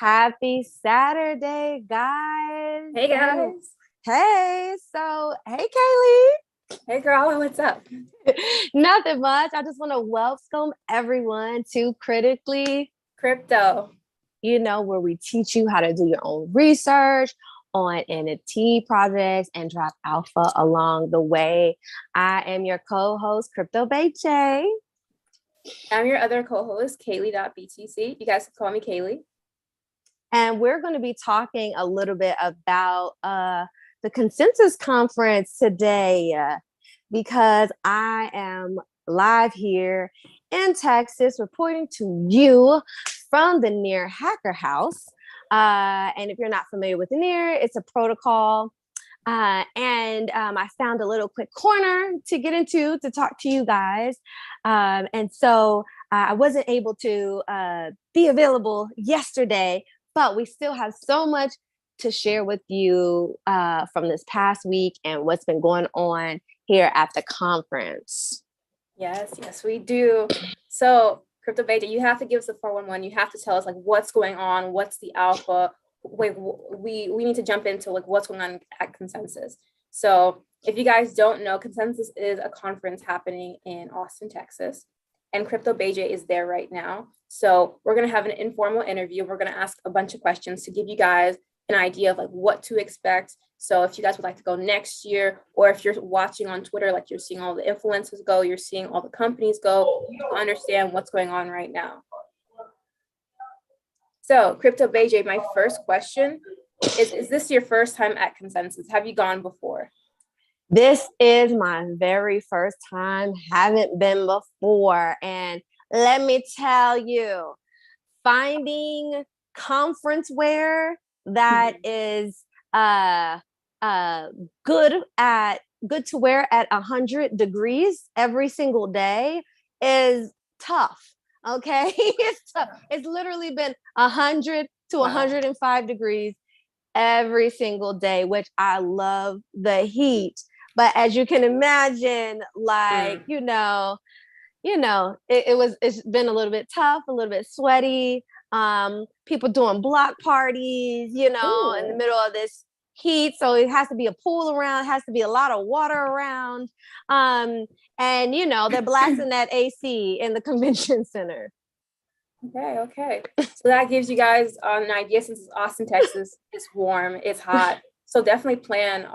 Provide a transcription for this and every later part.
Happy Saturday, guys. Hey guys. Hey, hey, Kaylee. Hey girl, what's up? Nothing much. I just want to welcome everyone to Critically, Crypto. where we teach you how to do your own research on NFT projects and drop alpha along the way. I am your co-host, Crypto J. I'm your other co-host, Kaylee.btc. You guys can call me Kaylee. And we're going to be talking a little bit about the consensus conference today because I am live here in Texas reporting to you from the Near Hacker House. And if you're not familiar with the Near, it's a protocol. And I found a little quick corner to get into to talk to you guys. And so I wasn't able to be available yesterday, but we still have so much to share with you from this past week and what's been going on here at the conference. Yes, we do. So, Crypto Beta, you have to give us the 411. You have to tell us what's going on, what's the alpha. Wait, we need to jump into what's going on at Consensus. So, if you guys don't know, Consensus is a conference happening in Austin, Texas, and Crypto BJ is there right now. So we're going to have an informal interview. We're going to ask a bunch of questions to give you guys an idea of what to expect. So if you guys would like to go next year, or if you're watching on Twitter, you're seeing all the influencers go, you're seeing all the companies go, you understand what's going on right now. So Crypto BJ, my first question is this your first time at Consensus? Have you gone before? This is my very first time. Haven't been before. And let me tell you, finding conference wear that is good to wear at 100 degrees every single day is tough. Okay, it's tough. It's literally been 100 to 105 degrees every single day, which I love the heat. But as you can imagine, it's been a little bit tough, a little bit sweaty. People doing block parties, in the middle of this heat. So it has to be a pool around, it has to be a lot of water around. And they're blasting that AC in the convention center. Okay. So that gives you guys an idea. Since it's Austin, Texas, it's warm, it's hot. So definitely plan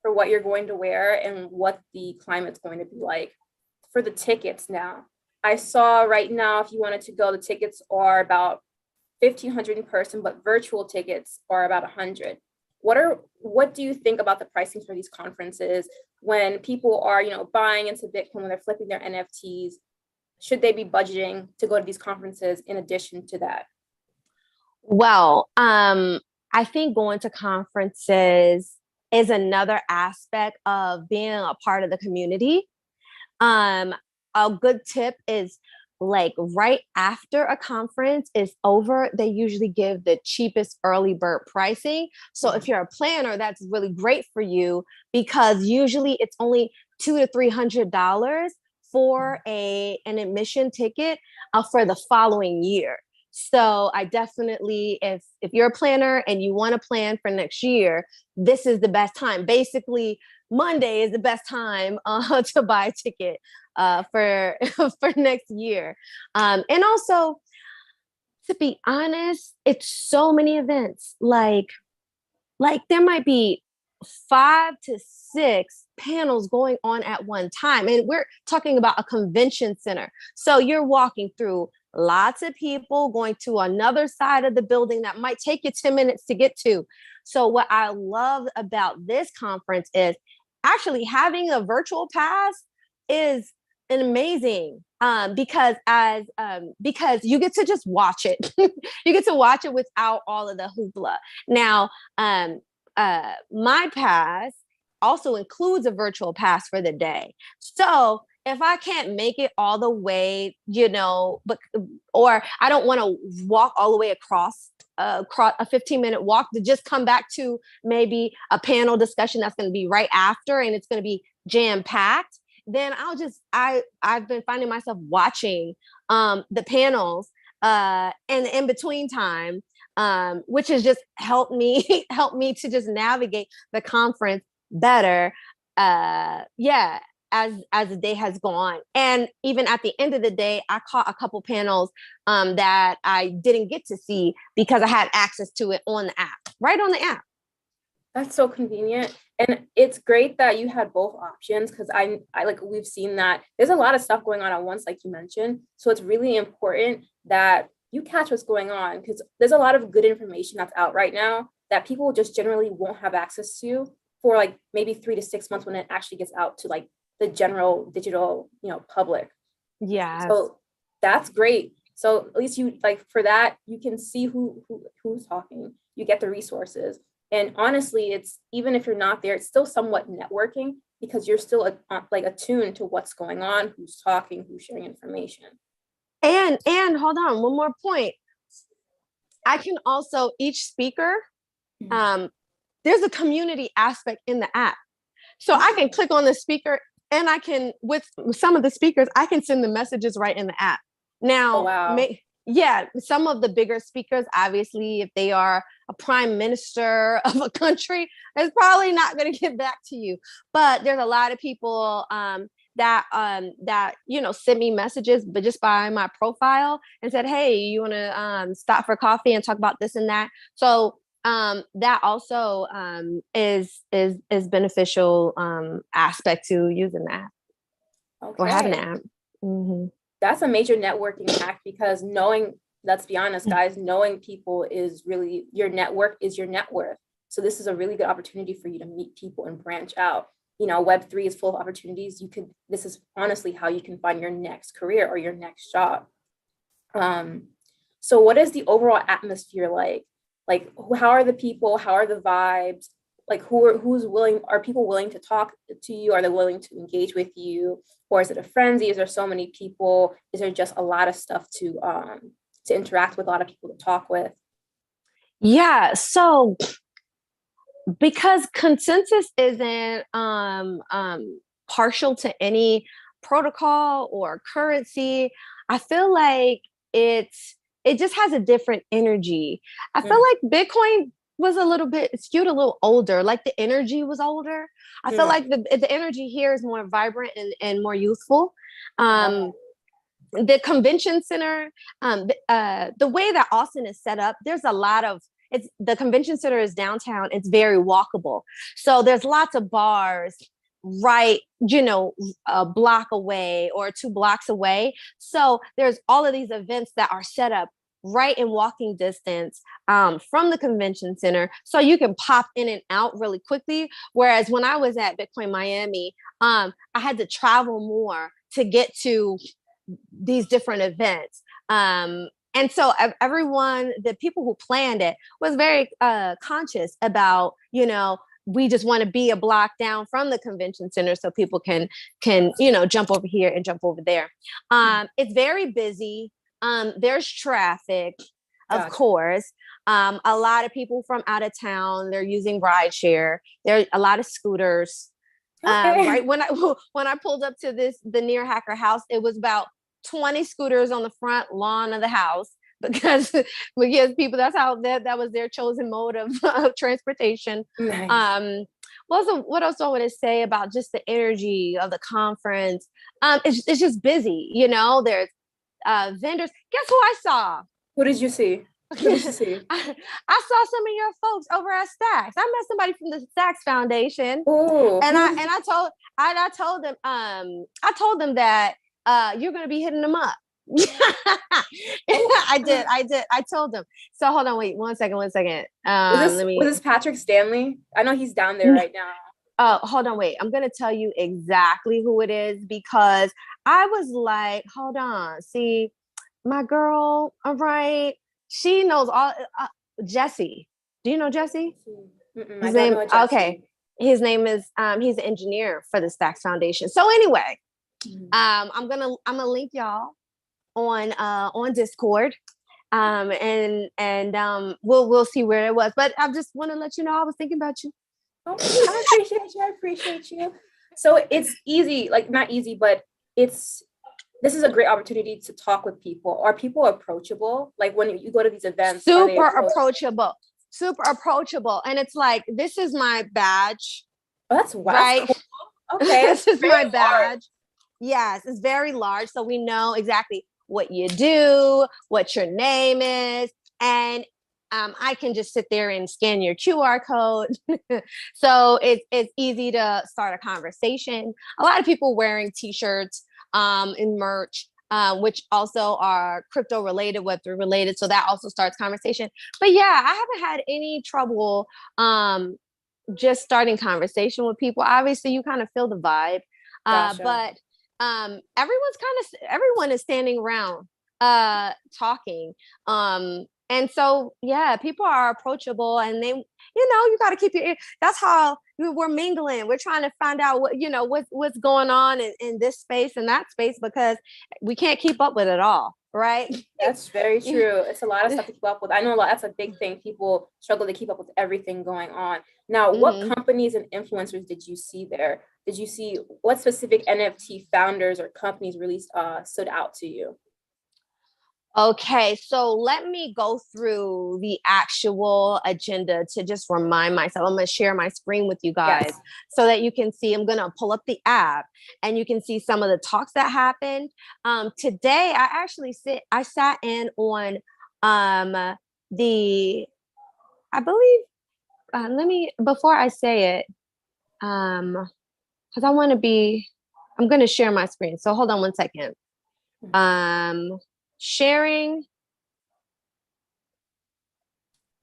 for what you're going to wear and what the climate's going to be like. For the tickets now, I saw right now, if you wanted to go, the tickets are about $1,500 in person, but virtual tickets are about $100. What do you think about the pricing for these conferences when people are, buying into Bitcoin, when they're flipping their NFTs? Should they be budgeting to go to these conferences in addition to that? Well, I think going to conferences is another aspect of being a part of the community. A good tip is right after a conference is over, they usually give the cheapest early bird pricing. So if you're a planner, that's really great for you because usually it's only $200 to $300 for an admission ticket for the following year. So I definitely, if you're a planner and you want to plan for next year, this is the best time. Basically, Monday is the best time to buy a ticket for next year. And also, to be honest, it's so many events. Like there might be 5 to 6 panels going on at one time. And we're talking about a convention center. So you're walking through lots of people going to another side of the building that might take you 10 minutes to get to. So what I love about this conference is actually having a virtual pass is an amazing because you get to just watch it. You get to watch it without all of the hoopla. Now, my pass also includes a virtual pass for the day. So if I can't make it all the way, or I don't want to walk all the way across a 15-minute walk to just come back to maybe a panel discussion that's going to be right after and it's going to be jam-packed, then I've been finding myself watching the panels and in between time which has just helped me help me to just navigate the conference better. Yeah, as the day has gone. And even at the end of the day, I caught a couple panels that I didn't get to see because I had access to it on the app, right on the app. That's so convenient. And it's great that you had both options, because I like, we've seen that there's a lot of stuff going on at once, like you mentioned. So it's really important that you catch what's going on, because there's a lot of good information that's out right now that people just generally won't have access to for like maybe 3 to 6 months when it actually gets out to like the general digital, public. Yeah. So that's great. So at least you, like, for that, you can see who's talking. You get the resources. And honestly, it's, even if you're not there, it's still somewhat networking, because you're still like attuned to what's going on, who's talking, who's sharing information. And hold on, one more point. I can also, each speaker, there's a community aspect in the app. So I can click on the speaker, and I can, with some of the speakers, I can send the messages right in the app. Now, oh, wow. Yeah, some of the bigger speakers, obviously, if they are a prime minister of a country, it's probably not going to get back to you. But there's a lot of people that sent me messages, but just by my profile, and said, "Hey, you want to stop for coffee and talk about this and that?" So that also is beneficial aspect to using that or having an app. Mm-hmm. That's a major networking hack, because knowing, let's be honest, guys, knowing people is really, your network is your net worth. So this is a really good opportunity for you to meet people and branch out. Web3 is full of opportunities. This is honestly how you can find your next career or your next job. So what is the overall atmosphere like? Like, how are the people? How are the vibes? Like, who's willing? Are people willing to talk to you? Are they willing to engage with you? Or is it a frenzy? Is there so many people? Is there just a lot of stuff to interact with, a lot of people to talk with? Yeah. So because consensus isn't partial to any protocol or currency, I feel like it just has a different energy. I feel like Bitcoin was a little bit skewed, a little older, like the energy was older. I feel like the energy here is more vibrant and more youthful. The convention center, the way that Austin is set up, there's a lot of, the convention center is downtown. It's very walkable. So there's lots of bars right, a block away or 2 blocks away. So there's all of these events that are set up right in walking distance from the convention center. So you can pop in and out really quickly. Whereas when I was at Bitcoin Miami, I had to travel more to get to these different events. And so everyone, the people who planned it, was very conscious about, we just want to be a block down from the convention center so people can jump over here and jump over there. It's very busy. There's traffic, of course. A lot of people from out of town, they're using rideshare. There are a lot of scooters. Right when I pulled up to the Near Hacker house, it was about 20 scooters on the front lawn of the house, because people, that's how that was their chosen mode of transportation. Nice. What else do I want to say about just the energy of the conference? It's just busy, there's vendors. Guess who I saw? Who did you see? I saw some of your folks over at Stacks. I met somebody from the Stacks Foundation. Ooh. And I told them that you're going to be hitting them up. I did. I told them. So hold on, wait, one second. Was this Patrick Stanley? I know he's down there right now. Oh, hold on, wait. I'm going to tell you exactly who it is, because I was like, hold on. See, my girl, all right. She knows all. Jesse. Do you know Jesse? His name. Okay. His name is. He's an engineer for the Stacks Foundation. So anyway, I'm gonna link y'all on Discord, and we'll see where it was. But I just want to let you know I was thinking about you. Oh, I appreciate you. So it's easy, like not easy, but it's this is a great opportunity to talk with people. Are people approachable? Like when you go to these events, are they Super approachable, super approachable. And it's like, this is my badge, Oh, that's right? cool. Okay, This is my badge. large. Yes, it's very large. So we know exactly what you do, what your name is. And I can just sit there and scan your QR code. So it's easy to start a conversation. A lot of people wearing t-shirts and merch, which also are crypto related, Web3 related. So that also starts conversation. But yeah, I haven't had any trouble just starting conversation with people. Obviously, you kind of feel the vibe. Gotcha. But everyone is standing around talking. And so, yeah, people are approachable, and they, you got to keep your ear. That's how we're mingling. We're trying to find out what's going on in this space and that space, because we can't keep up with it all, right? That's very true. It's a lot of stuff to keep up with. I know that's a big thing. People struggle to keep up with everything going on. Now, what companies and influencers did you see there? Did you see what specific NFT founders or companies really stood out to you? Okay, so let me go through the actual agenda to just remind myself. I'm going to share my screen with you guys so that you can see. I'm going to pull up the app and you can see some of the talks that happened. Today, I sat in on the, I believe, before I say it, because I'm going to share my screen. So hold on one second. Sharing.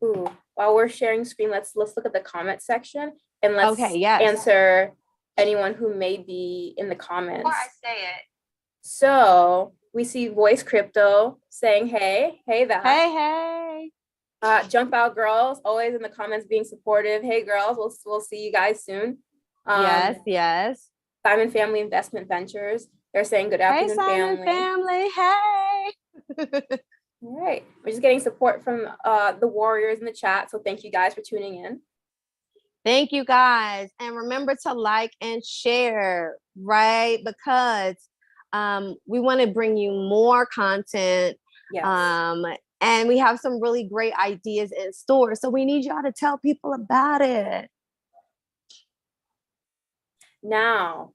Ooh, while we're sharing screen, let's look at the comment section and let's answer anyone who may be in the comments. Before I say it. So we see Voice Crypto saying, hey that. Hey. Jump Out Girls, always in the comments being supportive. Hey girls, we'll see you guys soon. Yes. Simon Family Investment Ventures. They're saying good afternoon, hey, Simon family. Hey. All right, we're just getting support from the warriors in the chat, so thank you guys for tuning in. Thank you guys, and remember to like and share, right? Because we want to bring you more content. And we have some really great ideas in store, so we need y'all to tell people about it. Now,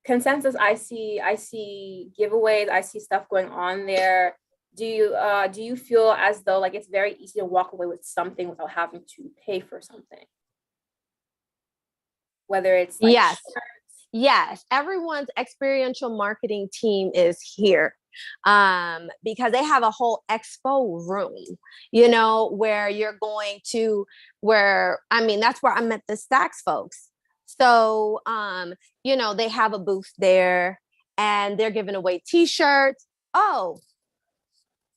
consensus, I see giveaways, I see stuff going on there. Do you feel as though like it's very easy to walk away with something without having to pay for something? Whether it's like yes, everyone's experiential marketing team is here because they have a whole expo room, where you're going to, that's where I met the Stacks folks. So, they have a booth there and they're giving away t-shirts. Oh,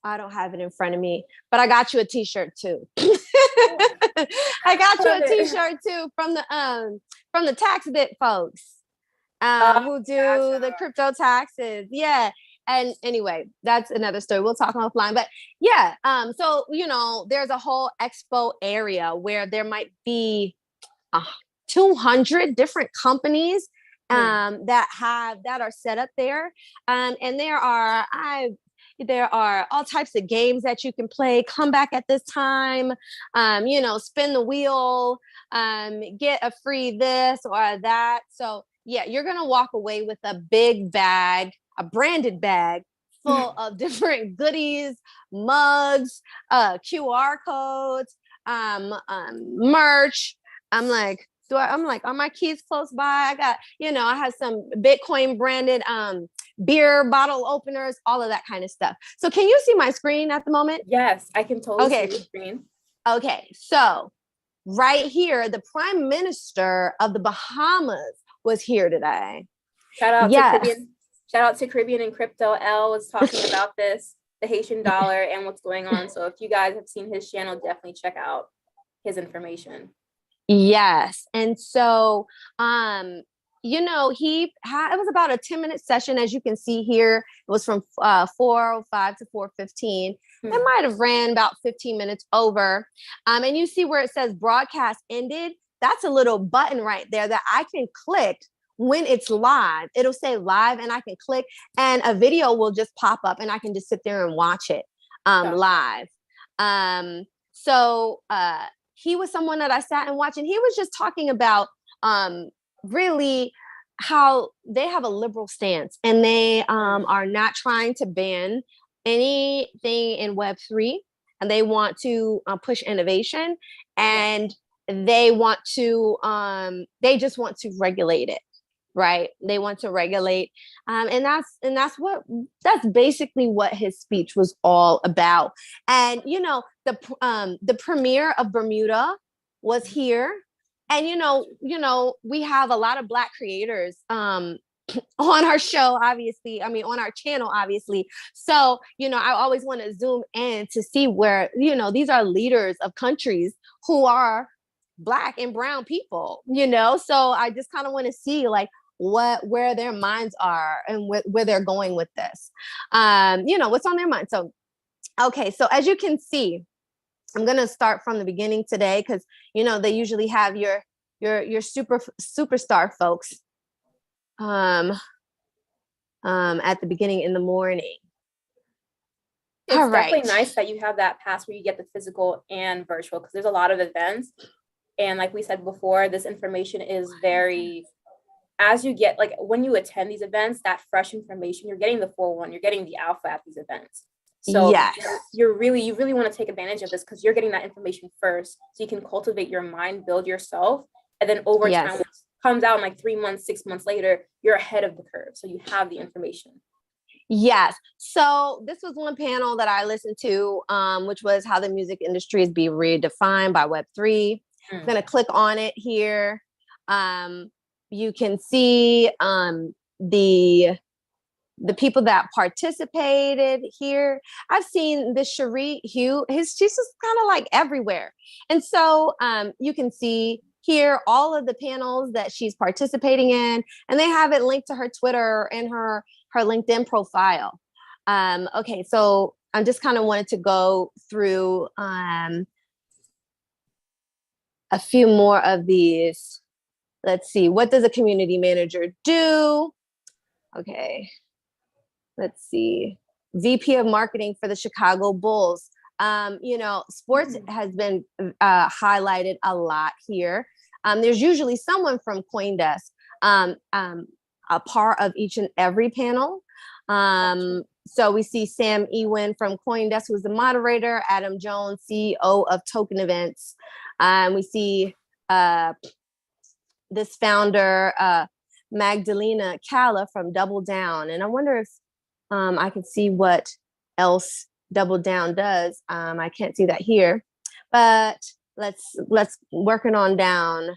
I don't have it in front of me, but I got you a t-shirt too. I got you a t-shirt too from the tax bit folks who do the crypto taxes. Yeah. And anyway, that's another story. We'll talk offline. But yeah, so there's a whole expo area where there might be 200 different companies that are set up there. And there are all types of games that you can play. Come back at this time, spin the wheel, get a free this or that. So yeah, you're going to walk away with a big bag, a branded bag full of different goodies, mugs, QR codes, merch. I'm like, are my keys close by? I got, I have some Bitcoin branded beer bottle openers, all of that kind of stuff. So can you see my screen at the moment? Yes, I can totally see the screen. Okay, so right here, the Prime Minister of the Bahamas was here today. Shout out to Caribbean and Crypto. Elle was talking about this, the Haitian dollar and what's going on. So if you guys have seen his channel, definitely check out his information. Yes. And so, it was about a 10-minute session. As you can see here, it was from 4:05 to 4:15. It might have ran about 15 minutes over. And you see where it says broadcast ended. That's a little button right there that I can click when it's live, it'll say live and I can click and a video will just pop up and I can just sit there and watch it live. So he was someone that I sat and watched, and he was just talking about really how they have a liberal stance and they are not trying to ban anything in Web3, and they want to push innovation, and they want to they just want to regulate it, right? They want to regulate, and that's basically what his speech was all about. And you know, the premier of Bermuda was here, and you know, we have a lot of Black creators on our show, obviously. I mean, on our channel, obviously. So, you know, I always want to zoom in to see where, you know, these are leaders of countries who are Black and brown people, you know? So I just kind of want to see like where their minds are and where they're going with this. You know, what's on their mind. So, okay. So as you can see, I'm going to start from the beginning today, because, you know, they usually have your superstar folks at the beginning in the morning. It's definitely nice that you have that pass where you get the physical and virtual, because there's a lot of events. And like we said before, this information is very, as you get, like when you attend these events, that fresh information, you're getting the 4-1, you're getting the alpha at these events. So yes, you really want to take advantage of this, because you're getting that information first, so you can cultivate your mind, build yourself, and then over time, comes out in like 3 months, 6 months later, you're ahead of the curve. So you have the information. Yes. So this was one panel that I listened to, which was how the music industry is being redefined by Web3. I'm going to click on it here. You can see the people that participated here. I've seen the Cherie Hugh. She's just kind of like everywhere. And so you can see here all of the panels that she's participating in, and they have it linked to her Twitter and her LinkedIn profile. Okay, so I just kind of wanted to go through a few more of these. Let's see, what does a community manager do? Okay, let's see. VP of marketing for the Chicago Bulls. You know, sports has been highlighted a lot here. There's usually someone from CoinDesk a part of each and every panel. So we see Sam Ewing from CoinDesk, who's the moderator, Adam Jones, CEO of Token Events. We see this founder, Magdalena Calla from Double Down. And I wonder if I can see what else Double Down does. I can't see that here, but let's working on down.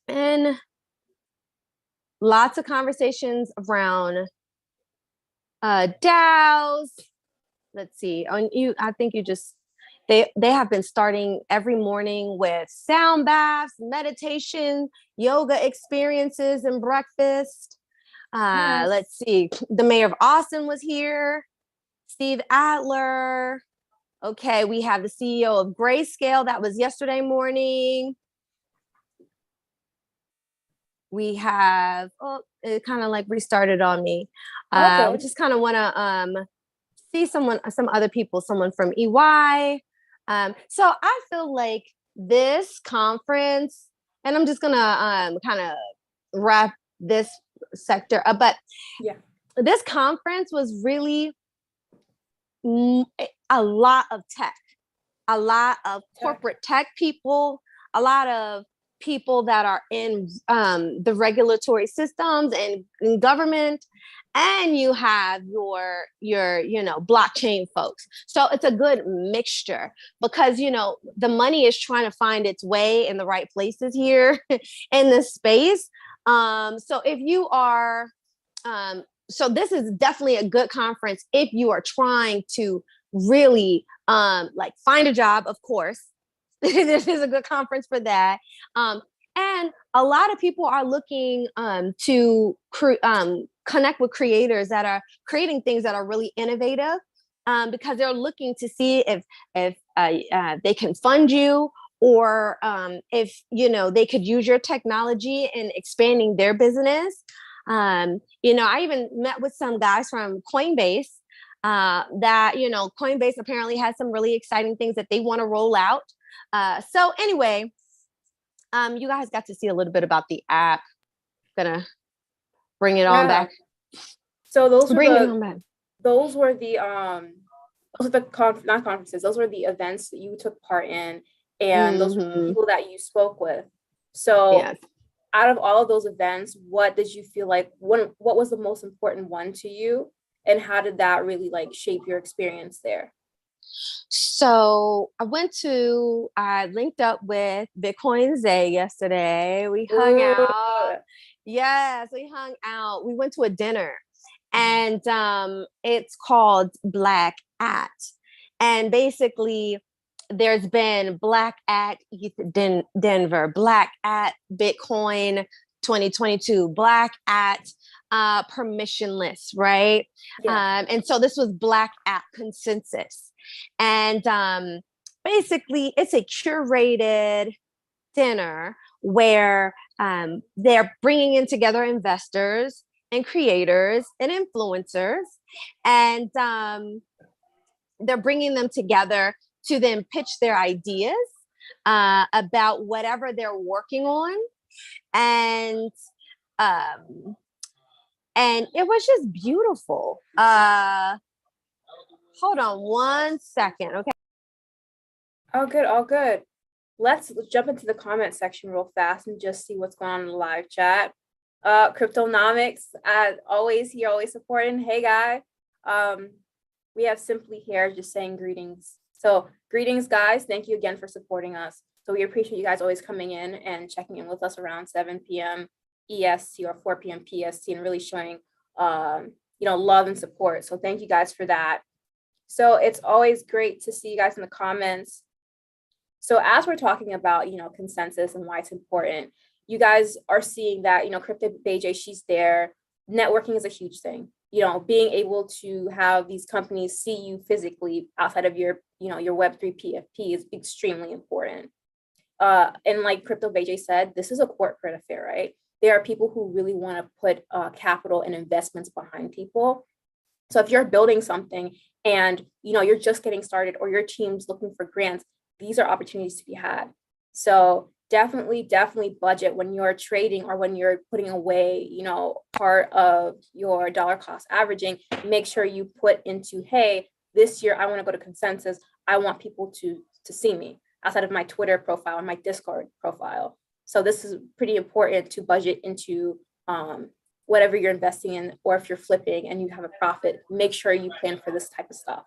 And lots of conversations around DAOs. Let's see. I think you just they have been starting every morning with sound baths, meditation, yoga experiences, and breakfast. Yes. Let's see. The mayor of Austin was here. Steve Adler. Okay, we have the CEO of Grayscale. That was yesterday morning. We have, it kind of like restarted on me. Okay. We just kind of want to see some other people, someone from EY. So I feel like this conference, and I'm just going to kind of wrap this sector up, but yeah, this conference was really a lot of tech, a lot of corporate tech people, a lot of people that are in the regulatory systems and in government, and you have your blockchain folks. So it's a good mixture, because the money is trying to find its way in the right places here in this space. So if you are so this is definitely a good conference if you are trying to really like find a job, of course. This is a good conference for that. And a lot of people are looking to connect with creators that are creating things that are really innovative, because they're looking to see if they can fund you, or if they could use your technology in expanding their business. I even met with some guys from Coinbase that Coinbase apparently has some really exciting things that they want to roll out. So anyway, you guys got to see a little bit about the app. Gonna bring it on back. So those were bring it on back. Those were the not conferences. Those were the events that you took part in, and those were the people that you spoke with. So yes. Out of all of those events, what did you feel like? What was the most important one to you, and how did that really like shape your experience there? So I linked up with Bitcoin Zay yesterday. We hung out. Yes, we hung out. We went to a dinner, and it's called Black at. And basically, there's been Black at Denver, Black at Bitcoin 2022, Black at permissionless, right? Yeah. And so this was Black at consensus. And basically, it's a curated dinner where they're bringing in together investors and creators and influencers, and they're bringing them together to then pitch their ideas about whatever they're working on. And it was just beautiful. Hold on one second, okay? All good. Let's jump into the comment section real fast and just see what's going on in the live chat. Cryptonomics, as always, here, always supporting. Hey, guy. We have Simply here just saying greetings. So greetings, guys. Thank you again for supporting us. So we appreciate you guys always coming in and checking in with us around 7 p.m. EST or 4 p.m. PST and really showing, love and support. So thank you guys for that. So it's always great to see you guys in the comments. So as we're talking about, consensus and why it's important, you guys are seeing that, Crypto BJ, she's there. Networking is a huge thing. Being able to have these companies see you physically outside of your, your Web3 PFP is extremely important. And like Crypto BJ said, this is a corporate affair, right? There are people who really want to put capital and investments behind people. So if you're building something and, you're just getting started or your team's looking for grants, these are opportunities to be had. So definitely budget when you're trading or when you're putting away, part of your dollar cost averaging. Make sure you put into, hey, this year I want to go to consensus. I want people to see me outside of my Twitter profile and my Discord profile. So this is pretty important to budget into whatever you're investing in, or if you're flipping and you have a profit, make sure you plan for this type of stuff.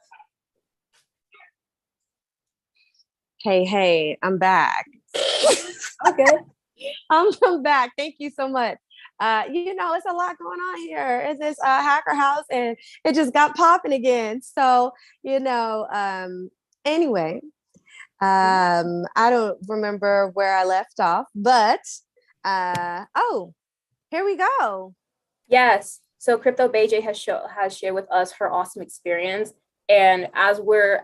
Hey, I'm back. Okay. I'm back. Thank you so much. It's a lot going on here. It's this hacker house and it just got popping again. So, anyway, I don't remember where I left off, but here we go. Yes. So Crypto BJ has shared with us her awesome experience. And as we're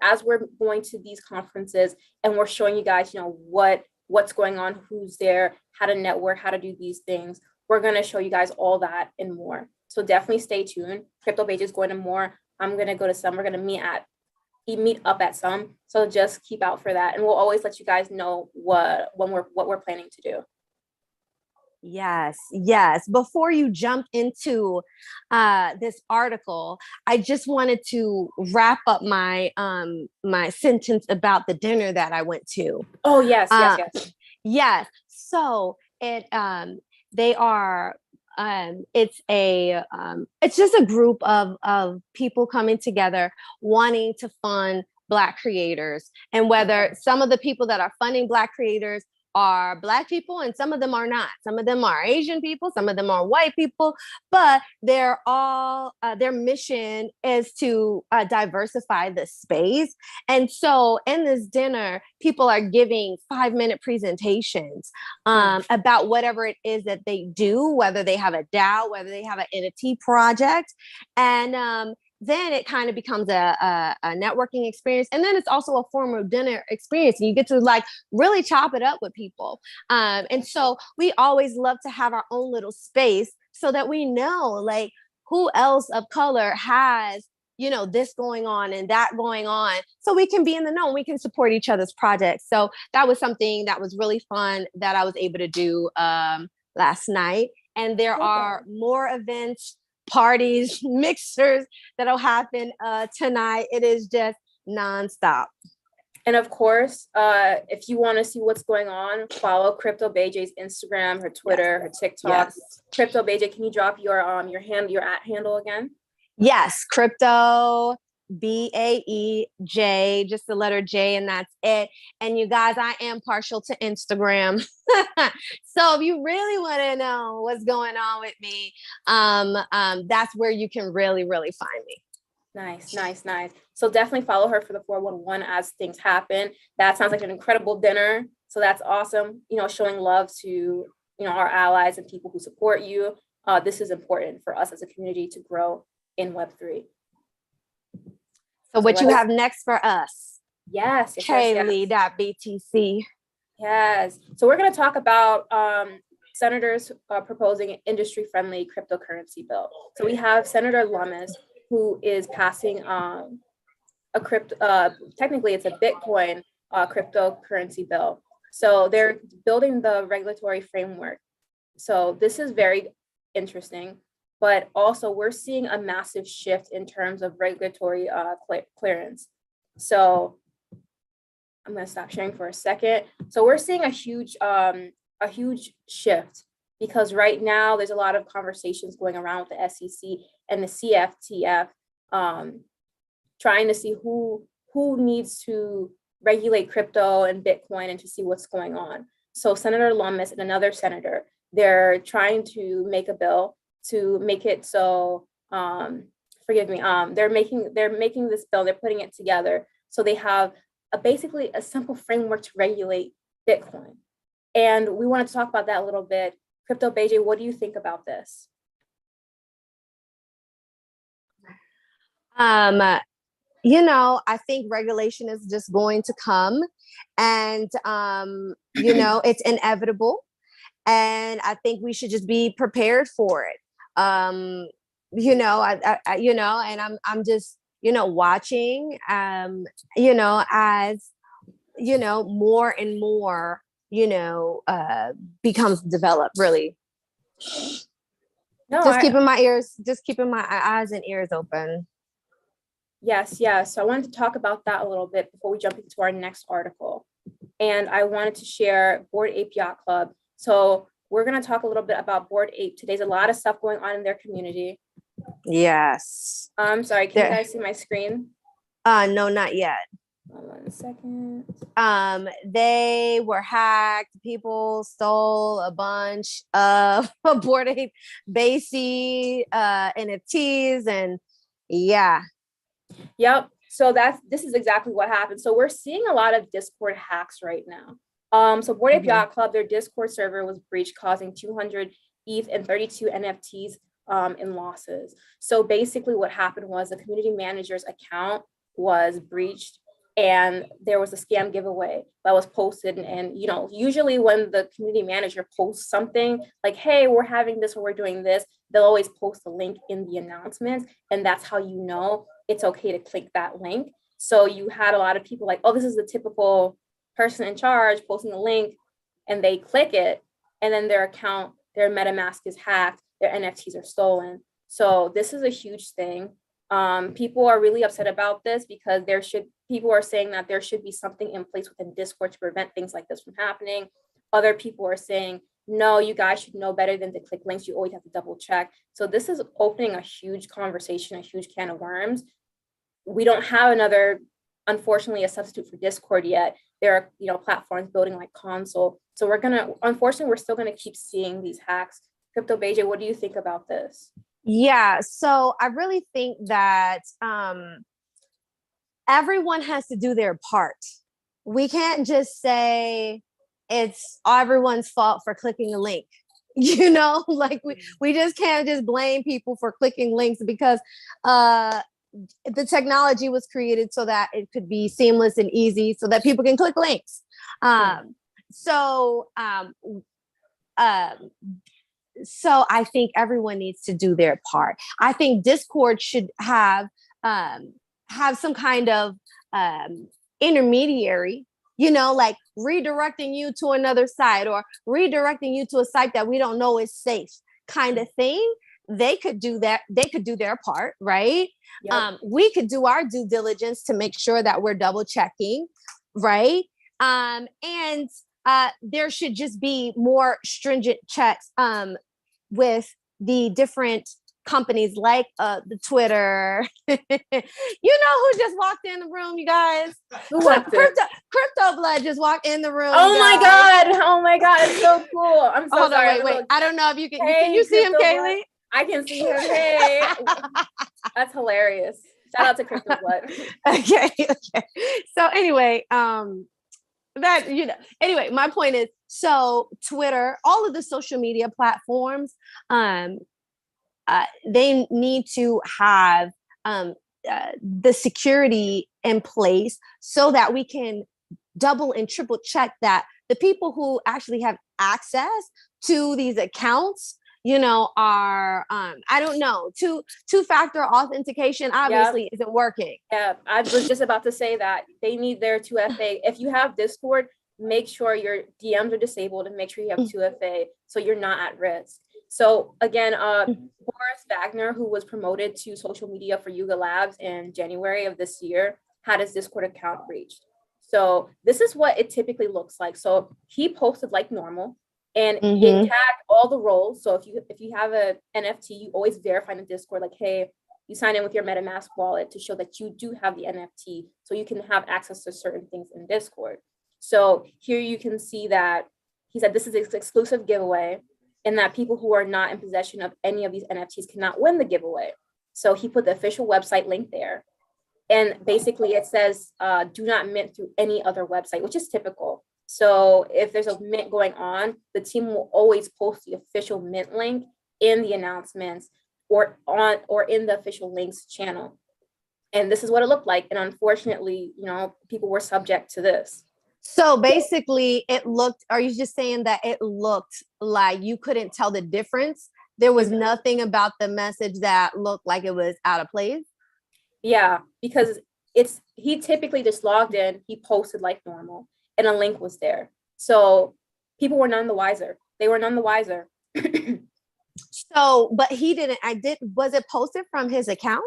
going to these conferences and we're showing you guys, what's going on, who's there, how to network, how to do these things, we're going to show you guys all that and more. So definitely stay tuned. Crypto BJ is going to more. I'm going to go to some. We're going to meet up at some. So just keep out for that. And we'll always let you guys know what we're planning to do. Yes. Before you jump into this article, I just wanted to wrap up my my sentence about the dinner that I went to. Oh, yes. Yes. So they are it's just a group of people coming together wanting to fund Black creators, and whether some of the people that are funding Black creators are Black people and some of them are not. Some of them are Asian people, some of them are white people, but they're all their mission is to diversify the space. And so in this dinner, people are giving 5-minute presentations about whatever it is that they do, whether they have a DAO, whether they have an NFT project. And then it kind of becomes a networking experience. And then it's also a formal dinner experience. And you get to like really chop it up with people. And so we always love to have our own little space so that we know like who else of color has, you know, this going on and that going on. So we can be in the know, we can support each other's projects. So that was something that was really fun that I was able to do last night. And there are more events, parties, mixers that'll happen tonight. It is just nonstop. And of course, if you want to see what's going on, follow Crypto BJ's Instagram, her Twitter, her TikTok. Yes. Crypto BJ, can you drop your at handle again? Yes, Crypto BAEJ, just the letter J, and that's it. And you guys, I am partial to Instagram. So if you really want to know what's going on with me, that's where you can really, really find me. Nice. So definitely follow her for the 411 as things happen. That sounds like an incredible dinner. So that's awesome. You know, showing love to, you know, our allies and people who support you. This is important for us as a community to grow in Web3. So what you have next for us? Yes. KRBE.BTC. Yes. So we're going to talk about senators proposing an industry-friendly cryptocurrency bill. So we have Senator Lummis, who is passing technically it's a Bitcoin cryptocurrency bill. So they're building the regulatory framework. So this is very interesting, but also we're seeing a massive shift in terms of regulatory clearance. So I'm going to stop sharing for a second. So we're seeing a huge shift, because right now there's a lot of conversations going around with the SEC and the CFTF, trying to see who needs to regulate crypto and Bitcoin and to see what's going on. So Senator Lummis and another senator, they're trying to make a bill to make it so, they're making this bill, they're putting it together so they have basically a simple framework to regulate Bitcoin. And we wanted to talk about that a little bit. Crypto BJ, what do you think about this? You know, I think regulation is just going to come, and you know, it's inevitable, and I think we should just be prepared for it. You know, I you know, and I'm just, you know, watching, you know, as, you know, more and more, you know, becomes developed, really. No, keeping my eyes and ears open. Yes. So I wanted to talk about that a little bit before we jump into our next article. And I wanted to share Bored Ape Yacht Club. So we're going to talk a little bit about Bored Ape. Today's a lot of stuff going on in their community. Yes. I'm sorry, can you guys see my screen? No, not yet. 1 second. They were hacked. People stole a bunch of Bored Ape Basie NFTs, and yeah. Yep. So this is exactly what happened. So we're seeing a lot of Discord hacks right now. So Bored Ape Yacht Club, their Discord server was breached, causing 200 ETH and 32 NFTs in losses. So basically what happened was the community manager's account was breached, and there was a scam giveaway that was posted. And you know, usually when the community manager posts something like, hey, we're having this or we're doing this, they'll always post a link in the announcements, and that's how you know it's okay to click that link. So you had a lot of people like, oh, this is the typical person in charge posting a link, and they click it, and then their account, their MetaMask is hacked, their NFTs are stolen. So this is a huge thing. People are really upset about this because people are saying that there should be something in place within Discord to prevent things like this from happening. Other people are saying, no, you guys should know better than to click links. You always have to double check. So this is opening a huge conversation, a huge can of worms. We don't have unfortunately, a substitute for Discord yet. There are, you know, platforms building like Console. So unfortunately, we're still gonna keep seeing these hacks. Crypto BJ, what do you think about this? Yeah, so I really think that everyone has to do their part. We can't just say it's everyone's fault for clicking a link. You know, like we just can't just blame people for clicking links, because the technology was created so that it could be seamless and easy so that people can click links. So I think everyone needs to do their part. I think Discord should have some kind of intermediary, like redirecting you to another site or redirecting you to a site that we don't know is safe, kind of thing. They could do that. They could do their part, right? Yep. We could do our due diligence to make sure that we're double checking, right? And there should just be more stringent checks with the different companies like the Twitter. You know who just walked in the room, you guys? Who walked in? Crypto Blood just walked in the room. Oh my God. Oh my God. It's so cool. I'm so sorry. Wait. I don't know if you can. Hey, can you see him, Kaylee? I can see him. Hey. That's hilarious. Shout out to Crypto Blood. Okay. So anyway, anyway, my point is, so Twitter, all of the social media platforms, they need to have the security in place so that we can double and triple check that the people who actually have access to these accounts, are, I don't know, two-factor authentication obviously isn't working. Yeah, I was just about to say that they need their 2FA. If you have Discord, make sure your DMs are disabled and make sure you have 2FA so you're not at risk. So again, Boris Wagner, who was promoted to social media for Yuga Labs in January of this year, had his Discord account breached. So this is what it typically looks like. So he posted like normal, and it tagged all the roles. So if you have a NFT, you always verify in the Discord, like, hey, you sign in with your MetaMask wallet to show that you do have the NFT, so you can have access to certain things in Discord. So here you can see that he said this is an exclusive giveaway, and that people who are not in possession of any of these NFTs cannot win the giveaway. So he put the official website link there. And basically it says, do not mint through any other website, which is typical. So if there's a mint going on, the team will always post the official mint link in the announcements or in the official links channel. And this is what it looked like. And unfortunately, people were subject to this. So basically are you just saying that it looked like you couldn't tell the difference? There was nothing about the message that looked like it was out of place? Yeah, because he typically just logged in, he posted like normal, and a link was there. So people were none the wiser. They were none the wiser. So, but was it posted from his account?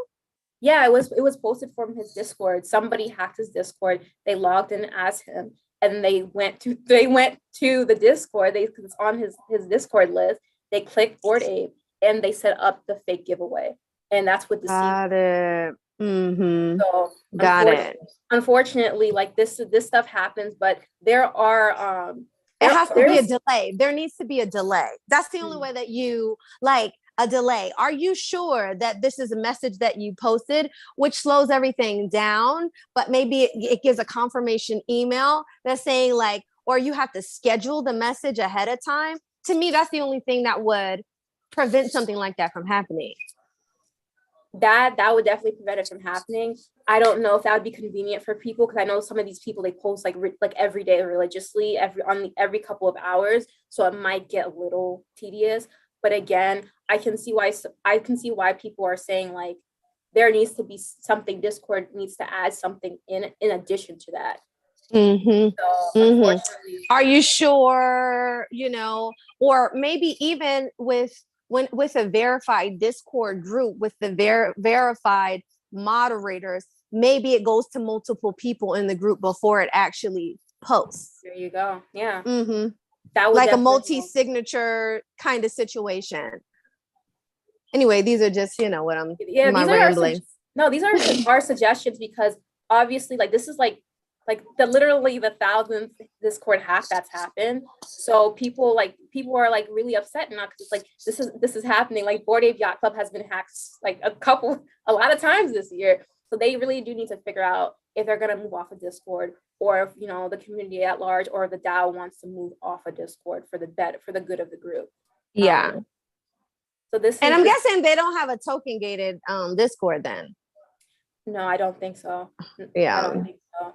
Yeah, it was posted from his Discord. Somebody hacked his Discord. They logged in as him, and they went to the Discord. Because it's on his Discord list. They clicked Bored Ape, and they set up the fake giveaway, and that's what the got it. So got it. Unfortunately, like this stuff happens, but there are it has to be a delay. There needs to be a delay. That's the only way that you like a delay. Are you sure that this is a message that you posted, which slows everything down, but maybe it gives a confirmation email that's saying like, or you have to schedule the message ahead of time? To me, that's the only thing that would prevent something like that from happening. That would definitely prevent it from happening. I don't know if that would be convenient for people, because I know some of these people, they post like every day religiously, every couple of hours, so it might get a little tedious. But again, I can see why people are saying like there needs to be something. Discord needs to add something in addition to that. So unfortunately, are you sure? Or maybe even with a verified Discord group with the verified moderators, maybe it goes to multiple people in the group before it actually posts. There you go. Yeah. That would like a multi-signature kind of situation. Anyway, these are just, what I'm, my rambling. These are our suggestions, because obviously like this is like literally the 1,000th Discord hack that's happened. So people are like really upset now, because it's like this is happening. Like Bored Ape Yacht Club has been hacked like a lot of times this year. So they really do need to figure out if they're gonna move off of Discord, or if the community at large or the DAO wants to move off of Discord for the good of the group. Yeah. So I'm guessing they don't have a token gated Discord then. No, I don't think so. I Yeah. don't think so.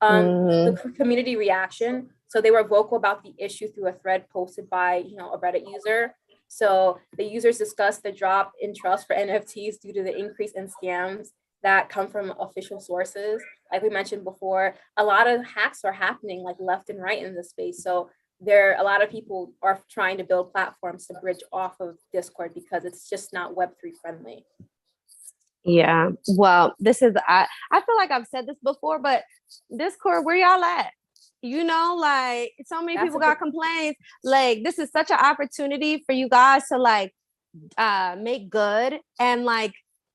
The Mm-hmm. community reaction. So they were vocal about the issue through a thread posted by, a Reddit user. So the users discussed the drop in trust for NFTs due to the increase in scams that come from official sources. Like we mentioned before, a lot of hacks are happening like left and right in this space. So a lot of people are trying to build platforms to bridge off of Discord because it's just not Web3 friendly. Yeah. Well, I feel like I've said this before, but Discord, where y'all at? Like so many people got complaints. Like this is such an opportunity for you guys to like make good and like,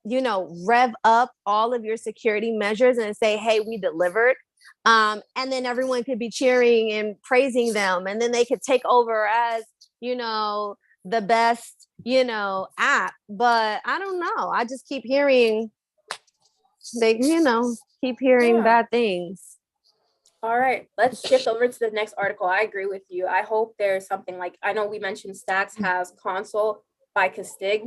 rev up all of your security measures and say, hey, we delivered. And then everyone could be cheering and praising them. And then they could take over as, the best, app. But I don't know. I just keep hearing Yeah. bad things. All right, let's shift over to the next article. I agree with you. I hope there's something like, I know we mentioned Stacks has Console by Castig,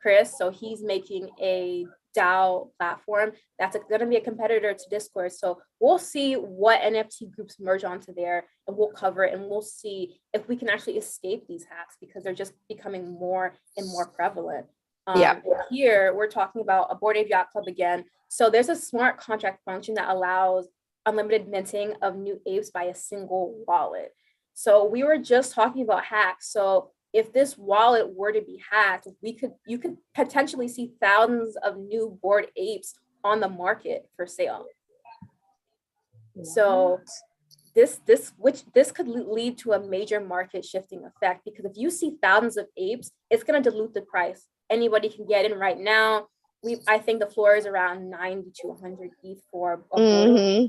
Chris. So he's making a DAO platform that's going to be a competitor to Discord. So we'll see what NFT groups merge onto there, and we'll cover it, and we'll see if we can actually escape these hacks because they're just becoming more and more prevalent. Yeah. Here we're talking about a Bored Ape Yacht Club again. So there's a smart contract function that allows unlimited minting of new apes by a single wallet. So we were just talking about hacks. So if this wallet were to be hacked, you could potentially see thousands of new Bored Apes on the market for sale. So this could lead to a major market shifting effect, because if you see thousands of apes, it's going to dilute the price. Anybody can get in right now. I think the floor is around 90 to 100 ETH for a Mm-hmm.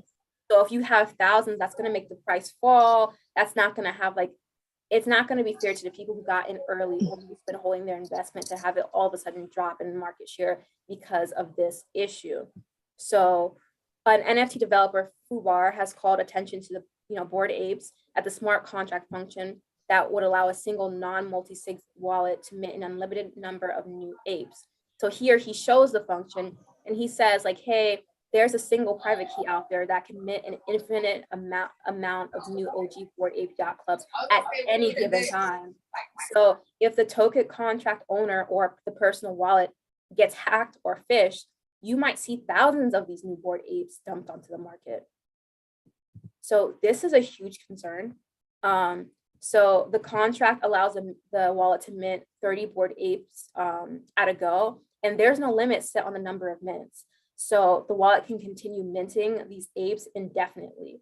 So if you have thousands, that's going to make the price fall. That's not going to have it's not going to be fair to the people who got in early, who've been holding their investment, to have it all of a sudden drop in market share because of this issue. So an NFT developer, Fubar, has called attention to the Bored Apes at the smart contract function that would allow a single non-multi-sig wallet to mint an unlimited number of new apes. So here he shows the function and he says like, hey, there's a single private key out there that can mint an infinite amount of new OG Bored Ape Yacht Clubs at any given time. So if the token contract owner or the personal wallet gets hacked or phished, you might see thousands of these new Bored Apes dumped onto the market. So this is a huge concern. So the contract allows the wallet to mint 30 Bored Apes at a go, and there's no limit set on the number of mints. So the wallet can continue minting these apes indefinitely.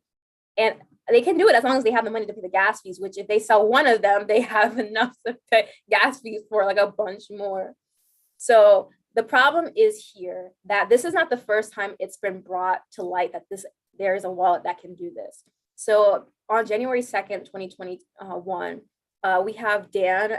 And they can do it as long as they have the money to pay the gas fees, which if they sell one of them, they have enough to pay gas fees for like a bunch more. So the problem is here that this is not the first time it's been brought to light that there is a wallet that can do this. So on January 2nd, 2021, we have Dan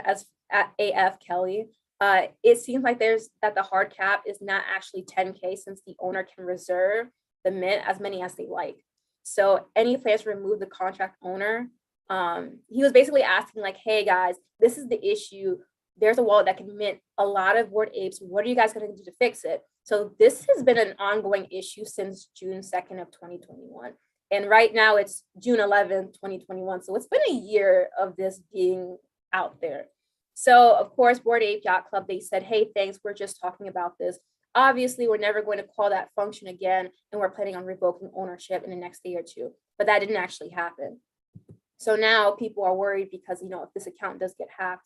at AF Kelly. It seems like that the hard cap is not actually 10K, since the owner can reserve the mint as many as they like. So any plans to remove the contract owner, he was basically asking like, hey guys, this is the issue. There's a wallet that can mint a lot of Bored Apes. What are you guys going to do to fix it? So this has been an ongoing issue since June 2nd of 2021. And right now it's June 11th, 2021. So it's been a year of this being out there. So of course, Bored Ape Yacht Club, they said, hey, thanks, we're just talking about this. Obviously, we're never going to call that function again, and we're planning on revoking ownership in the next day or two. But that didn't actually happen. So now people are worried because, if this account does get hacked,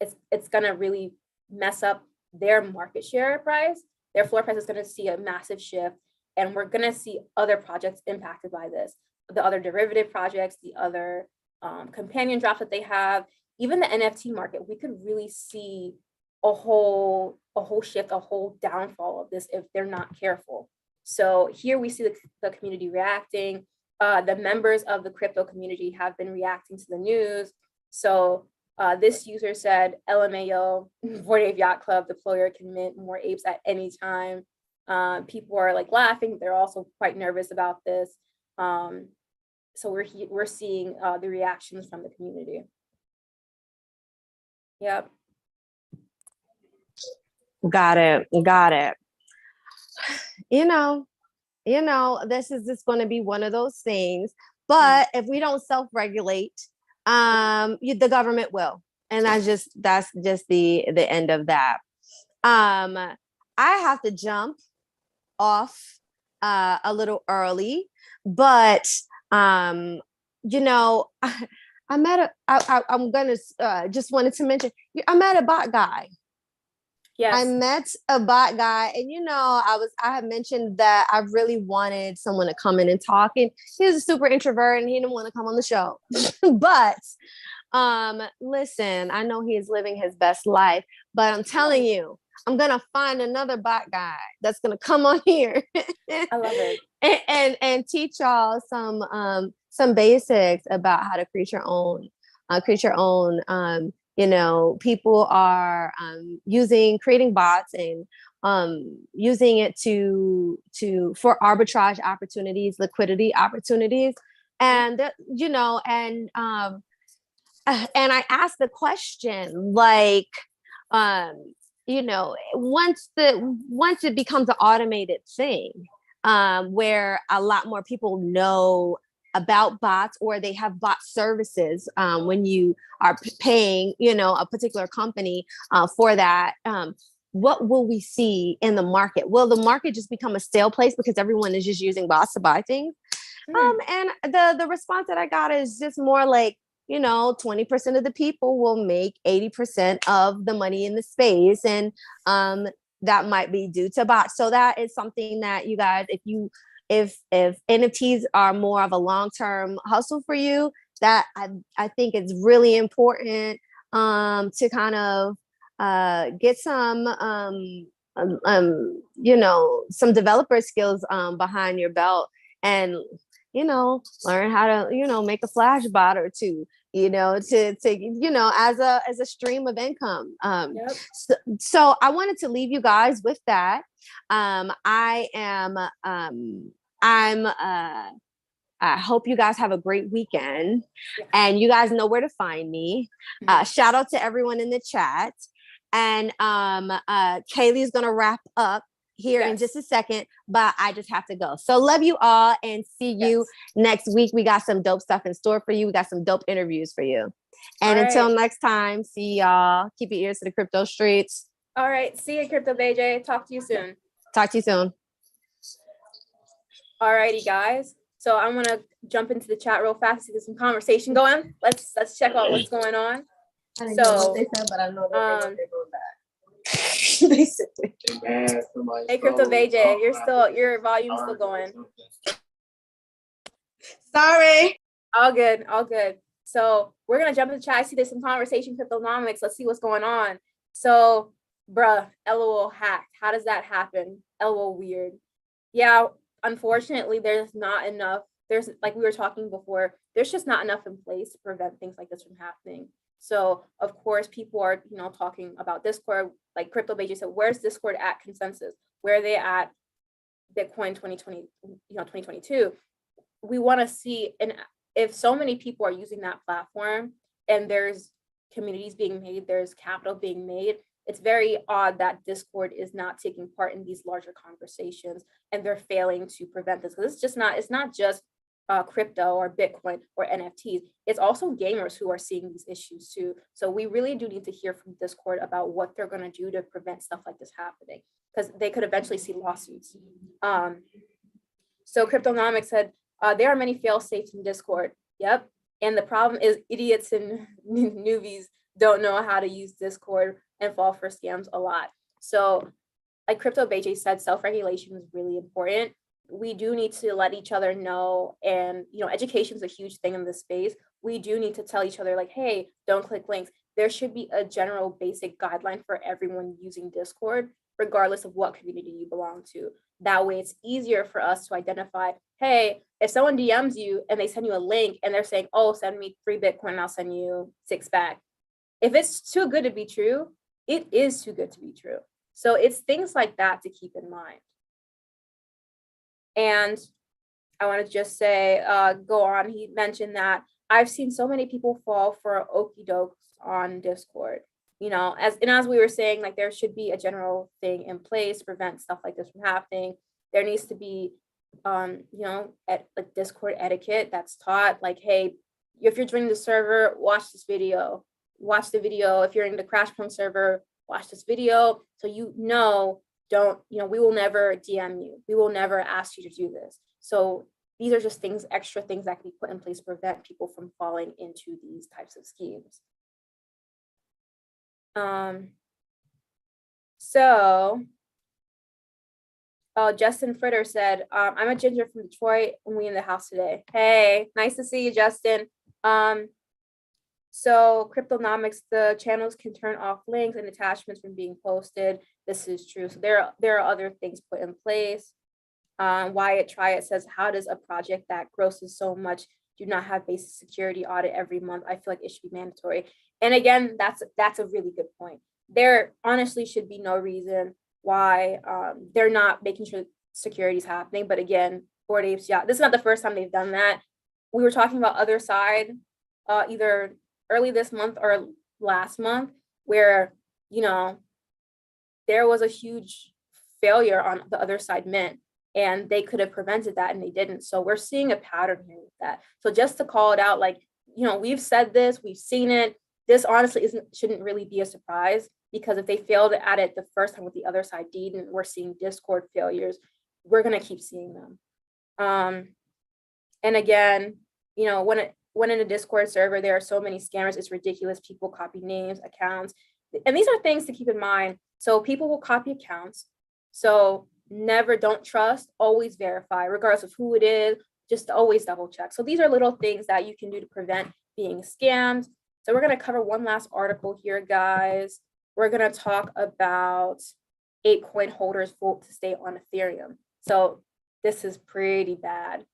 it's going to really mess up their market share price. Their floor price is going to see a massive shift, and we're going to see other projects impacted by this. The other derivative projects, the other companion drops that they have, even the NFT market, we could really see a whole shift, a whole downfall of this if they're not careful. So here we see the community reacting. The members of the crypto community have been reacting to the news. So this user said, LMAO, Bored Ape Yacht Club deployer can mint more apes at any time. People are like laughing. They're also quite nervous about this. So we're seeing the reactions from the community. Yep. Got it. you know, this is just going to be one of those things. But if we don't self-regulate, the government will, and that's just the end of that. Um, I have to jump off a little early, but um, you know, I met I'm gonna just wanted to mention I met a bot guy. I Yes. met a bot guy, and I had mentioned that I really wanted someone to come in and talk, and he was a super introvert and he didn't want to come on the show. But listen, I know he is living his best life, but I'm telling you, I'm gonna find another bot guy that's gonna come on here I love it. and teach y'all some basics about how to create your own people are creating bots and using it for arbitrage opportunities, liquidity opportunities, and and I asked the question, like, once it becomes an automated thing, where a lot more people know about bots, or they have bot services, when you are paying, a particular company for that. What will we see in the market? Will the market just become a stale place because everyone is just using bots to buy things? And the response that I got is just more like, 20% of the people will make 80% of the money in the space. And that might be due to bots. So that is something that you guys, if NFTs are more of a long-term hustle for you, that I think it's really important to kind of get some developer skills behind your belt, and learn how to make a flash bot or two, as a stream of income. Yep. So I wanted to leave you guys with that. I hope you guys have a great weekend, and you guys know where to find me. Shout out to everyone in the chat. And Kaylee's gonna wrap up here in just a second, but I just have to go. So love you all, and see you next week. We got some dope stuff in store for you. We got some dope interviews for you. And until next time, see y'all. Keep your ears to the crypto streets. All right. See you, Crypto BJ. Talk to you soon. Talk to you soon. All righty, guys. So I'm gonna jump into the chat real fast to see there's some conversation going. Let's check out what's going on. I didn't know what they said, but I know that they're going back. Basically. Hey, Crypto BJ, your volume's still going. Sorry. All good, all good. So we're gonna jump in the chat. I see there's some conversation, Cryptonomics. Let's see what's going on. So, bruh, LOL hacked. How does that happen? LOL weird. Yeah, unfortunately, there's not enough. There's, like we were talking before, there's just not enough in place to prevent things like this from happening. So of course, people are, talking about Discord, like Crypto BJ said, where's Discord at consensus? Where are they at Bitcoin 2020, 2022? We want to see, and if so many people are using that platform and there's communities being made, there's capital being made, it's very odd that Discord is not taking part in these larger conversations, and they're failing to prevent this. Because it's not just crypto or Bitcoin or NFTs. It's also gamers who are seeing these issues too. So we really do need to hear from Discord about what they're going to do to prevent stuff like this happening, because they could eventually see lawsuits. So Cryptonomics said, there are many fail safes in Discord. Yep. And the problem is idiots and newbies don't know how to use Discord and fall for scams a lot. So like Crypto BJ said, self-regulation is really important. We do need to let each other know, and education is a huge thing in this space. We do need to tell each other, like, hey, don't click links. There should be a general basic guideline for everyone using Discord, regardless of what community you belong to. That way it's easier for us to identify, hey, if someone DMs you and they send you a link and they're saying, oh, send me 3 Bitcoin, I'll send you 6 back. If it's too good to be true, it is too good to be true. So it's things like that to keep in mind. And I want to just say, go on. He mentioned that I've seen so many people fall for okie dokes on Discord. As we were saying, like there should be a general thing in place to prevent stuff like this from happening. There needs to be, you know, like Discord etiquette that's taught, like, hey, if you're joining the server, watch this video, watch the video. If you're in the Crash-prone server, watch this video. So, you know, don't, you know, we will never DM you. We will never ask you to do this. So these are just things, extra things that can be put in place to prevent people from falling into these types of schemes. So, oh, Justin Fritter said, I'm a ginger from Detroit and we in the house today. Hey, nice to see you, Justin. So Cryptonomics, the channels can turn off links and attachments from being posted. This is true. So there are other things put in place. Wyatt Triad says, how does a project that grosses so much do not have basic security audit every month? I feel like it should be mandatory. And again, that's a really good point. There honestly should be no reason why they're not making sure security is happening. But again, Bored Apes Yacht, this is not the first time they've done that. We were talking about Other Side either early this month or last month, where, you know, there was a huge failure on the Other Side mint, and they could have prevented that and they didn't. So we're seeing a pattern here with that. So just to call it out, like, you know, we've said this, we've seen it. This honestly shouldn't really be a surprise, because if they failed at it the first time with the Other Side deed, and we're seeing Discord failures, we're gonna keep seeing them. And again, you know, when in a Discord server, there are so many scammers, it's ridiculous. People copy names, accounts, and these are things to keep in mind. So people will copy accounts. So never, don't trust, always verify, regardless of who it is, just always double check. So these are little things that you can do to prevent being scammed. So we're going to cover one last article here, guys. We're going to talk about ApeCoin holders vote to stay on Ethereum. So this is pretty bad.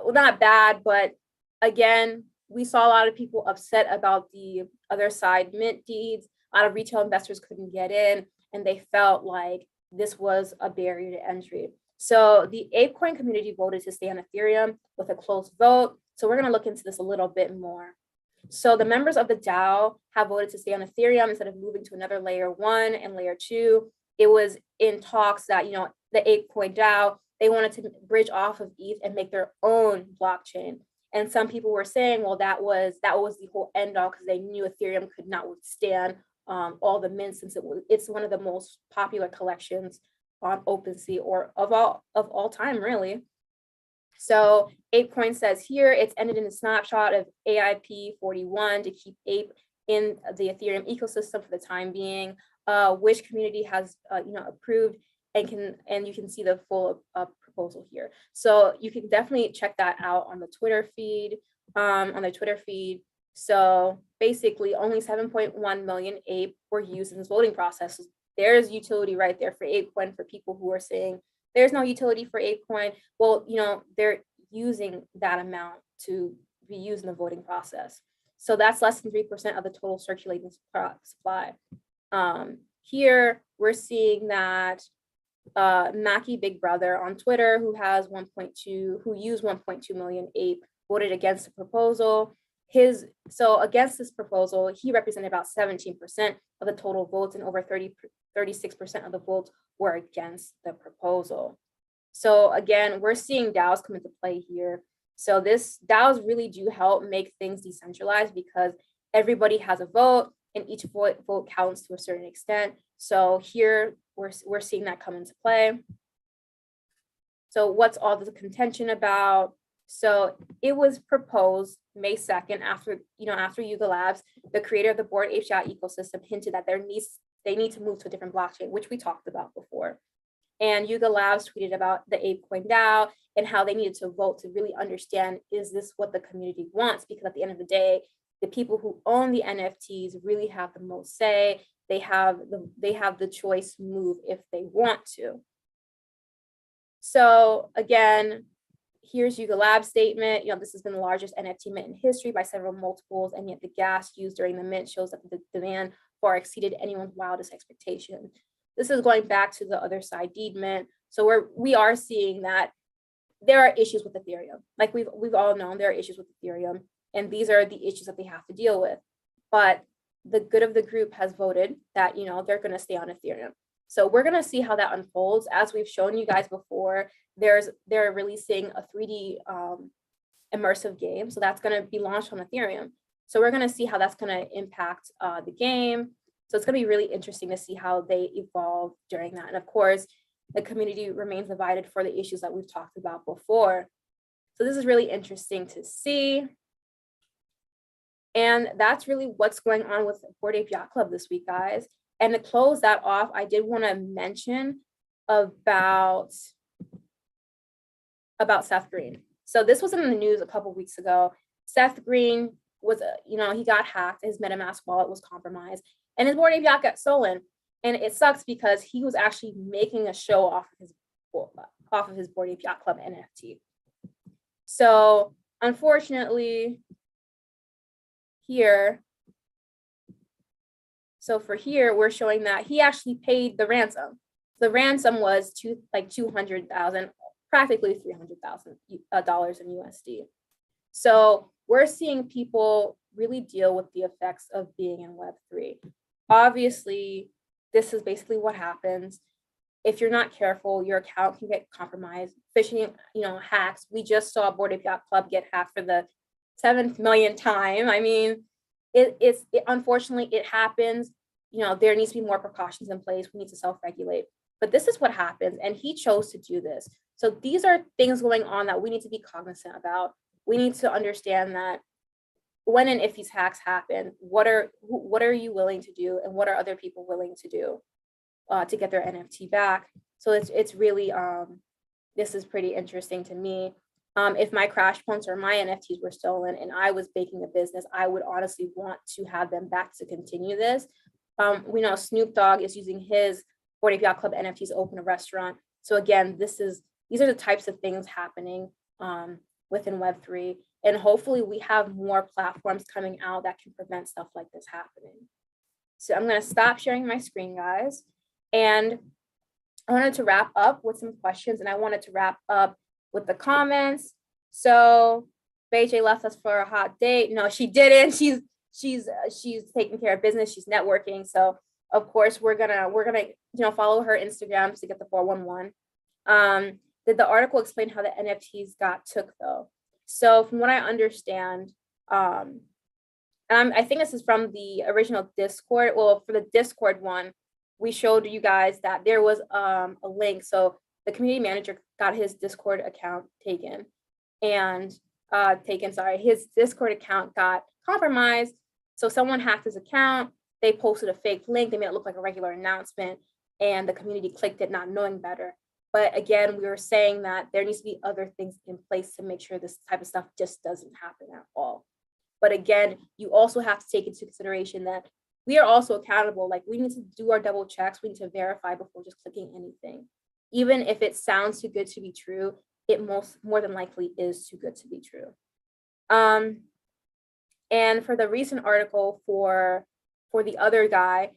Well, not bad, but again, we saw a lot of people upset about the Other Side mint deeds. A lot of retail investors couldn't get in, and they felt like this was a barrier to entry. So the ApeCoin community voted to stay on Ethereum with a close vote. So we're going to look into this a little bit more. So the members of the DAO have voted to stay on Ethereum instead of moving to another layer 1 and layer 2. It was in talks that, you know, the ApeCoin DAO, they wanted to bridge off of ETH and make their own blockchain. And some people were saying, well, that was the whole end all, because they knew Ethereum could not withstand all the mints, since it's one of the most popular collections on OpenSea, or of all time, really. So ApeCoin says here, it's ended in a snapshot of AIP 41 to keep Ape in the Ethereum ecosystem for the time being, which community has you know, approved, and you can see the full proposal here. So you can definitely check that out on the Twitter feed, So basically only 7.1 million Ape were used in this voting process. There's utility right there for ApeCoin, for people who are saying there's no utility for ApeCoin. Well, you know, they're using that amount to be used in the voting process. So that's less than 3% of the total circulating supply. Here we're seeing that Mackie Big Brother on Twitter, who used 1.2 million Ape, voted against the proposal. So against this proposal, he represented about 17% of the total votes, and over 36% of the votes were against the proposal. So again, we're seeing DAOs come into play here. So DAOs really do help make things decentralized, because everybody has a vote, and each vote counts to a certain extent. So here we're seeing that come into play. So what's all the contention about? So it was proposed May 2nd after Yuga Labs, the creator of the Bored Ape Yacht ecosystem, hinted that they need to move to a different blockchain, which we talked about before. And Yuga Labs tweeted about the ApeCoin DAO and how they needed to vote to really understand, is this what the community wants? Because at the end of the day, the people who own the NFTs really have the most say. They have the choice to move if they want to. So again, here's Yuga Labs statement. You know, this has been the largest NFT mint in history by several multiples, and yet the gas used during the mint shows that the demand far exceeded anyone's wildest expectation. This is going back to the Other Side deed mint. So we are seeing that there are issues with Ethereum. Like we've all known, there are issues with Ethereum, and these are the issues that they have to deal with. But the good of the group has voted that, you know, they're going to stay on Ethereum. So we're going to see how that unfolds. As we've shown you guys before, they're releasing a 3D immersive game. So that's going to be launched on Ethereum. So we're going to see how that's going to impact the game. So it's going to be really interesting to see how they evolve during that. And of course, the community remains divided for the issues that we've talked about before. So this is really interesting to see. And that's really what's going on with Bored Ape Yacht Club this week, guys. And to close that off, I did want to mention about Seth Green. So this was in the news a couple of weeks ago. Seth Green was, he got hacked. His MetaMask wallet was compromised, and his Bored Ape Yacht got stolen. And it sucks because he was actually making a show off of his Bored Ape Yacht Club NFT. So unfortunately, here we're showing that he actually paid the ransom. The ransom was $200,000, practically $300,000 in USD. So we're seeing people really deal with the effects of being in Web3. Obviously, this is basically what happens. If you're not careful, your account can get compromised. Phishing, hacks. We just saw Bored Ape Yacht Club get hacked for the 7th millionth time. I mean, unfortunately, it happens. There needs to be more precautions in place. We need to self-regulate. But this is what happens, and he chose to do this. So these are things going on that we need to be cognizant about. We need to understand that when and if these hacks happen, what are you willing to do, and what are other people willing to do to get their NFT back? So it's really this is pretty interesting to me. If my Crash Punks or my NFTs were stolen and I was baking a business, I would honestly want to have them back to continue this. We know Snoop Dogg is using his Bored Ape Yacht Club NFTs to open a restaurant. So again, these are the types of things happening within Web3. And hopefully we have more platforms coming out that can prevent stuff like this happening. So I'm going to stop sharing my screen, guys. And I wanted to wrap up with some questions, and I wanted to wrap up with the comments. So BJ left us for a hot date. No, she didn't. She's taking care of business. She's networking. So of course we're gonna follow her Instagram to get the 411. Did the article explain how the NFTs got took though? So from what I understand, I think this is from the original Discord. Well, for the Discord one, we showed you guys that there was a link. So the community manager got his Discord account taken, and his Discord account got compromised. So someone hacked his account. They posted a fake link. They made it look like a regular announcement, and the community clicked it, not knowing better. But again, we were saying that there needs to be other things in place to make sure this type of stuff just doesn't happen at all. But again, you also have to take into consideration that we are also accountable. Like, we need to do our double checks. We need to verify before just clicking anything. Even if it sounds too good to be true, it more than likely is too good to be true. And for the recent article for the other guy,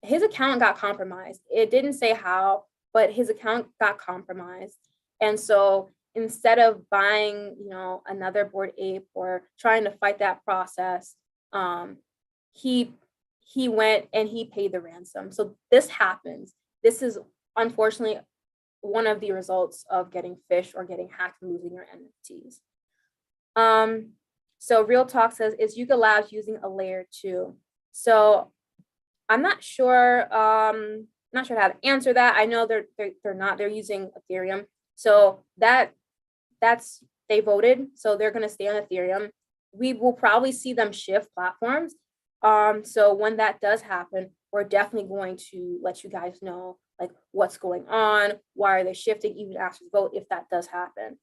his account got compromised. It didn't say how, but his account got compromised. And so instead of buying, another Bored Ape or trying to fight that process, he went and he paid the ransom. So this happens. This is unfortunately one of the results of getting phished or getting hacked and losing your NFTs. So Real Talk says, is Yuga Labs using a layer 2? So I'm not sure how to answer that. I know they're not. They're using Ethereum. So that's they voted. So they're going to stay on Ethereum. We will probably see them shift platforms. So when that does happen, we're definitely going to let you guys know like what's going on, why are they shifting, even after the vote, if that does happen.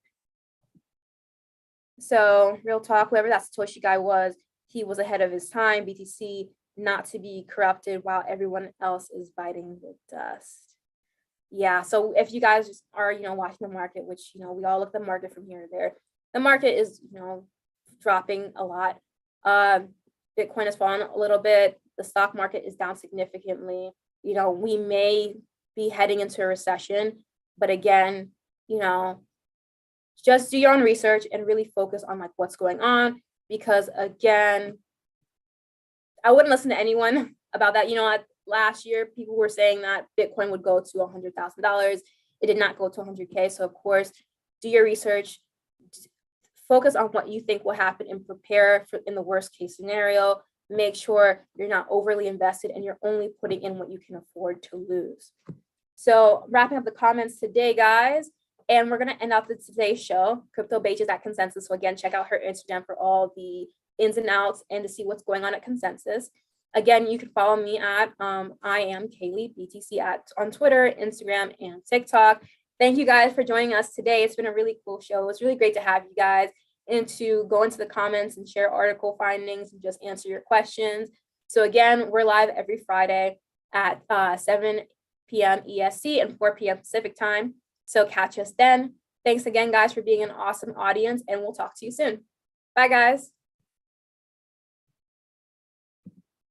So Real Talk, whoever that Satoshi guy was, he was ahead of his time. BTC not to be corrupted while everyone else is biting the dust. Yeah, so if you guys are, watching the market, which, we all look at the market from here to there, the market is, dropping a lot. Bitcoin has fallen a little bit. The stock market is down significantly. We may be heading into a recession, but again, just do your own research and really focus on like what's going on, because again, I wouldn't listen to anyone about that. last year, people were saying that Bitcoin would go to $100,000. It did not go to 100K. So of course, do your research, focus on what you think will happen, and prepare for in the worst case scenario. Make sure you're not overly invested and you're only putting in what you can afford to lose. So wrapping up the comments today, guys, and we're going to end off today's show. Crypto Beige is at Consensus. So again, check out her Instagram for all the ins and outs and to see what's going on at Consensus. Again, you can follow me at I am Kaylee BTC on Twitter, Instagram, and TikTok. Thank you guys for joining us today. It's been a really cool show. It was really great to have you guys and to go into the comments and share article findings and just answer your questions. So again, we're live every Friday at 7 p.m. EST and 4 p.m. Pacific time. So catch us then. Thanks again, guys, for being an awesome audience, and we'll talk to you soon. Bye, guys.